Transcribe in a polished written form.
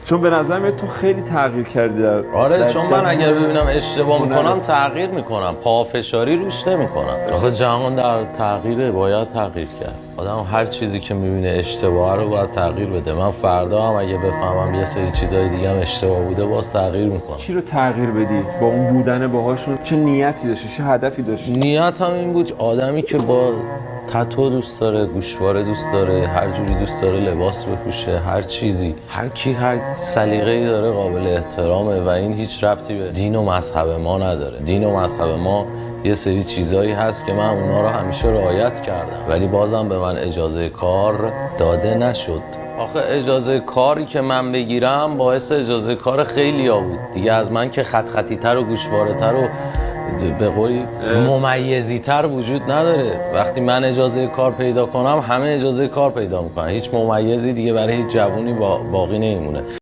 چون به نظر میاد تو خیلی تغییر کردی آره چون من اگر ببینم اشتباه میکنم تغییر میکنم، پافشاری روش نمیکنم. آخه جهان در تغییره، باید تغییر کرد. آدم هر چیزی که میبینه اشتباه رو باید تغییر بده. من فردا هم اگه بفهمم یه سری چیزای دیگه هم اشتباه بوده باز تغییر میکنم. چی رو تغییر بدی با اون بودن باهاشون؟ چه نیتی داشتی؟ چه هدفی داشتی؟ نیتم این بود آدمی که با تتو دوست داره، گوشواره دوست داره، هر جوری دوست داره لباس بپوشه، هر چیزی، هر کی هر سلیقه‌ای داره قابل احترامه و این هیچ ربطی به دین و مذهب ما نداره. دین و مذهب ما یه سری چیزایی هست که من اونا رو همیشه رعایت کردم ولی بازم به من اجازه کار داده نشد. آخه اجازه کاری که من بگیرم باعث اجازه کار خیلیا بود دیگه. از من که خطی تر و گوشواره تر و به قولی ممیزی تر وجود نداره. وقتی من اجازه کار پیدا کنم همه اجازه کار پیدا میکنن، هیچ ممیزی دیگه برای هیچ جوونی باقی نمیمونه.